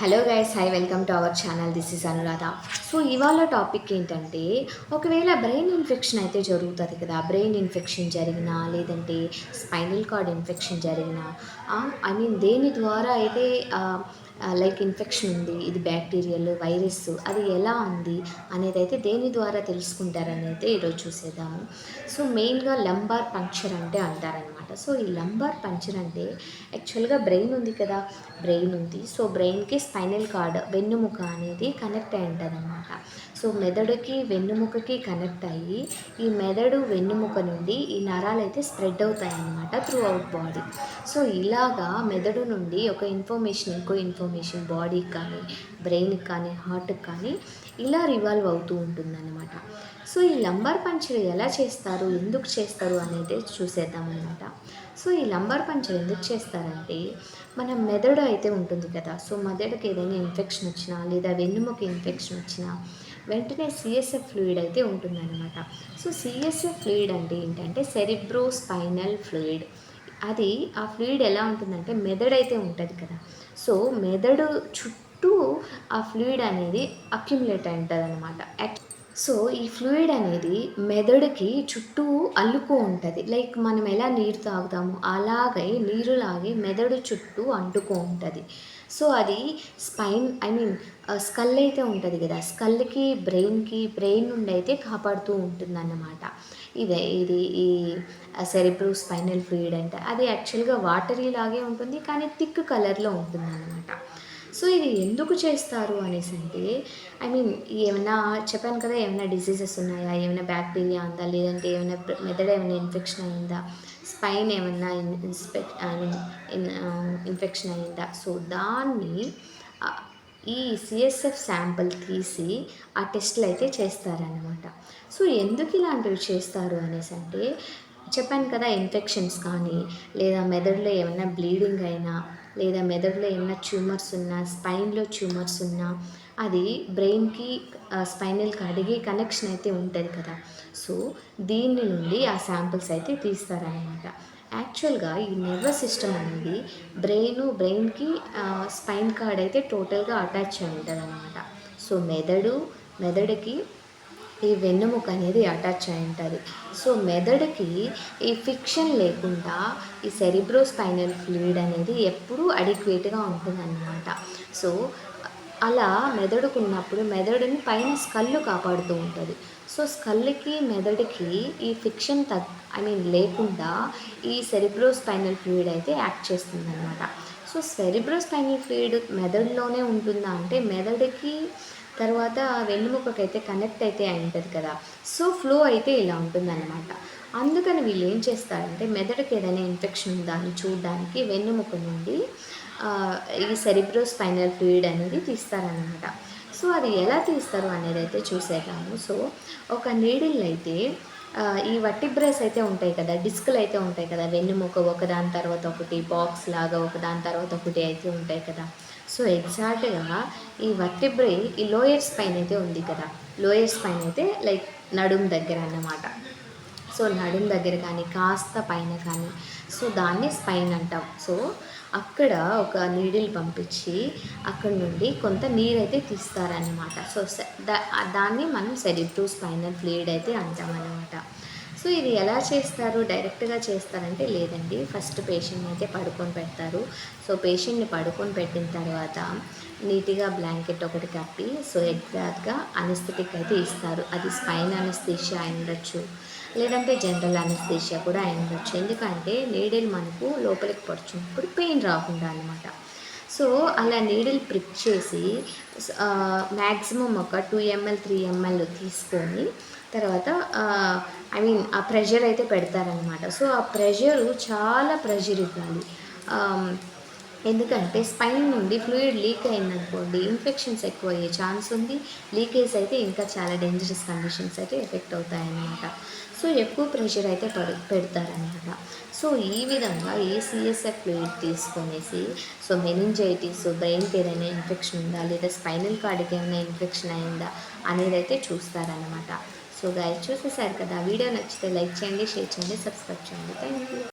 Hello guys, high, welcome to our channel. This is Anuradha. So ఇవాళ topic ఏంటంటే, ఒకవేళ brain infection అయితే జరుగుతుంది కదా. బ్రెయిన్ ఇన్ఫెక్షన్ జరిగినా, లేదంటే స్పైనల్ కార్డ్ ఇన్ఫెక్షన్ జరిగినా, దేని ద్వారా అయితే లైక్ ఇన్ఫెక్షన్ ఉంది, ఇది బ్యాక్టీరియల్, వైరస్, అది ఎలా ఉంది అనేది అయితే దేని ద్వారా తెలుసుకుంటారని అయితే ఈరోజు చూసేద్దాము. సో మెయిన్గా లంబార్ పంక్చర్ అంటే అంటారనమాట. సో ఈ లంబార్ పంక్చర్ అంటే యాక్చువల్గా బ్రెయిన్ ఉంది కదా, బ్రెయిన్ ఉంది. సో బ్రెయిన్కి స్పైనల్ కార్డ్, వెన్నుముక అనేది కనెక్ట్ అయి ఉంటుంది అనమాట. సో మెదడుకి వెన్నుముకకి కనెక్ట్ అయ్యి, ఈ మెదడు వెన్నుముక నుండి ఈ నరాలు అయితే స్ప్రెడ్ అవుతాయి అన్నమాట త్రూ అవుట్ బాడీ. సో ఇలాగా మెదడు నుండి ఒక ఇన్ఫర్మేషన్ ఇంకో ఇన్ఫర్మేషన్ బాడీకి కానీ, బ్రెయిన్కి కానీ, హార్ట్కి కానీ ఇలా రివాల్వ్ అవుతూ ఉంటుందన్నమాట. సో ఈ లంబార్ పంచర్ ఎలా చేస్తారు, ఎందుకు చేస్తారు అనేది చూసేద్దాం అనమాట. సో ఈ లంబార్ పంచర్ ఎందుకు చేస్తారంటే, మన మెదడు అయితే ఉంటుంది కదా. సో మెదడుకి ఏదైనా ఇన్ఫెక్షన్ వచ్చినా, లేదా వెన్నుముక ఇన్ఫెక్షన్ వచ్చినా వెంటనే సిఎస్ఎఫ్ ఫ్లూయిడ్ అయితే ఉంటుందన్నమాట. సో సిఎస్ఎఫ్ ఫ్లూయిడ్ అంటే ఏంటంటే సెరిబ్రో స్పైనల్ ఫ్లూయిడ్. అది ఆ ఫ్లూయిడ్ ఎలా ఉంటుందంటే, మెదడు అయితే ఉంటుంది కదా. సో మెదడు చుట్టూ ఆ ఫ్లూయిడ్ అనేది అక్యుములేట్ అయి ఉంటుంది అనమాట. సో ఈ ఫ్లూయిడ్ అనేది మెదడుకి చుట్టూ అల్లుకో ఉంటుంది. లైక్ మనం ఎలా నీరు తాగుతామో అలాగే నీరులాగే మెదడు చుట్టూ అంటుకో ఉంటుంది. సో అది స్కల్ అయితే ఉంటుంది కదా, స్కల్కి బ్రెయిన్ నుండి అయితే కాపాడుతూ ఉంటుందన్నమాట. ఇది ఈ సెరిబ్రో స్పైనల్ ఫ్లూయిడ్ అంటే అది యాక్చువల్గా వాటరీ లాగే ఉంటుంది, కానీ థిక్ కలర్లో ఉంటుందన్నమాట. సో ఇది ఎందుకు చేస్తారు అనేసి అంటే, ఏమైనా చెప్పాను కదా, ఏమైనా డిసీజెస్ ఉన్నాయా, ఏమైనా బ్యాక్టీరియా ఉందా, లేదంటే ఏమైనా మెదడు ఏమైనా ఇన్ఫెక్షన్ అయిందా, స్పైన్ ఏమైనా ఇన్ఫెక్షన్ అయిందా. సో దాన్ని ఈ సిఎస్ఎఫ్ శాంపుల్ తీసి ఆ టెస్ట్లు అయితే చేస్తారన్నమాట. సో ఎందుకు ఇలాంటివి చేస్తారు అనేసి అంటే, చెప్పాను కదా, ఇన్ఫెక్షన్స్ కానీ, లేదా మెదడులో ఏమైనా బ్లీడింగ్ అయినా, లేదా మెదడులో ఏమైనా ట్యూమర్స్ ఉన్నా, స్పైన్లో ట్యూమర్స్ ఉన్నా, అది బ్రెయిన్కి స్పైనల్ కార్డ్కి కనెక్షన్ అయితే ఉంటుంది కదా. సో దీని నుండి ఆ శాంపిల్స్ అయితే తీస్తారనమాట. యాక్చువల్గా ఈ నర్వస్ సిస్టమ్ అనేది బ్రెయిన్కి స్పైన్ కార్డ్ అయితే టోటల్గా అటాచ్ అయి ఉంటుంది అనమాట. సో మెదడుకి ఈ వెన్నుముక అనేది అటాచ్ అయి ఉంటుంది. సో మెదడుకి ఈ ఫిక్షన్ లేకుండా ఈ సెరిబ్రో స్పైనల్ ఫ్లూయిడ్ అనేది ఎప్పుడూ అడిక్వేట్గా ఉంటుందన్నమాట. సో అలా మెదడుకు ఉన్నప్పుడు మెదడుని పైన స్కల్లు కాపాడుతూ ఉంటుంది. సో స్కల్కి మెదడుకి ఈ ఫిక్షన్ లేకుండా ఈ సెరిబ్రో స్పైనల్ ఫ్లూయిడ్ అయితే యాక్ట్ చేస్తుందన్నమాట. సో సెరిబ్రో స్పైనల్ ఫ్లూయిడ్ మెదడులోనే ఉంటుందా అంటే, మెదడుకి తర్వాత వెన్నుముకకైతే కనెక్ట్ అయితే అయి ఉంటుంది కదా. సో ఫ్లో అయితే ఇలా ఉంటుందన్నమాట. అందుకని వీళ్ళు ఏం చేస్తారంటే, మెదడుకి ఏదైనా ఇన్ఫెక్షన్ ఉందా అని చూడడానికి వెన్నుముక నుండి ఈ సెరిబ్రో స్పైనల్ ఫ్లూయిడ్ అనేది తీస్తారనమాట. సో అది ఎలా తీస్తారు అనేది అయితే చూసేద్దాము. సో ఒక నీడిల్ అయితే ఈ వర్టిబ్రేస్ అయితే ఉంటాయి కదా, డిస్కులు అయితే ఉంటాయి కదా, వెన్నుముక ఒకదాని తర్వాత ఒకటి బాక్స్ లాగా ఒకదాని తర్వాత ఒకటి అయితే ఉంటాయి కదా. సో ఎగ్జాక్ట్గా ఈ వర్టిబ్రే ఈ లోయర్ స్పైన్ అయితే ఉంది కదా, లోయర్ స్పైన్ అయితే లైక్ నడుము దగ్గర అన్నమాట. సో నడుము దగ్గర కానీ కాస్త పైన కానీ, సో దాన్ని స్పైన్ అంటాం. సో అక్కడ ఒక నీడిల్ పంపించి అక్కడ నుండి కొంత నీరైతే తీస్తారన్నమాట. సో దాన్ని మనం సెరిబ్రో స్పైనల్ ఫ్లూయిడ్ అయితే అంటామన్నమాట. సో ఇది ఎలా చేస్తారు, డైరెక్ట్గా చేస్తారంటే లేదండి, ఫస్ట్ పేషెంట్ని అయితే పడుకొని పెడతారు. సో పేషెంట్ని పడుకొని పెట్టిన తర్వాత నీట్గా బ్లాంకెట్ ఒకటి కప్పి, సో ఎగ్జాక్ట్గా అనస్థెటిక్ అయితే ఇస్తారు. అది స్పైన్ అనస్థీషియా అయి ఉండొచ్చు, లేదంటే జనరల్ అనస్థీషియా కూడా అయి ఉండొచ్చు. ఎందుకంటే నీడిల్ మనకు లోపలికి పడుచున్నప్పుడు పెయిన్ రాకుండా అనమాట. సో అలా నీడిల్ ప్రిక్ చేసి మ్యాక్సిమం ఒక 2 ml 3 ml తీసుకొని తర్వాత ఆ ప్రెషర్ అయితే పెడతారనమాట. సో ఆ ప్రెషరు చాలా ప్రెషర్ ఇవ్వాలి. ఎందుకంటే స్పైన్ నుండి ఫ్లూయిడ్ లీక్ అయిందనుకోండి, ఇన్ఫెక్షన్స్ ఎక్కువ అయ్యే ఛాన్స్ ఉంది. లీకేజ్ అయితే ఇంకా చాలా డేంజరస్ కండిషన్స్ అయితే ఎఫెక్ట్ అవుతాయన్నమాట. సో ఎక్కువ ప్రెషర్ అయితే పెడతారనమాట. సో ఈ విధంగా ఈ సిఎస్ఎఫ్ ఫ్లూయిడ్ తీసుకొనేసి, సో మెనింజైటిస్, బ్రెయిన్కి ఏదైనా ఇన్ఫెక్షన్ ఉందా, లేదా స్పైనల్ కార్డ్కి ఏమైనా ఇన్ఫెక్షన్ అయిందా అనేది అయితే చూస్తారనమాట. సో గైస్, చూసేసారు కదా, వీడియో నచ్చితే లైక్ చేయండి, షేర్ చేయండి, సబ్స్క్రైబ్ చేయండి. Thank you.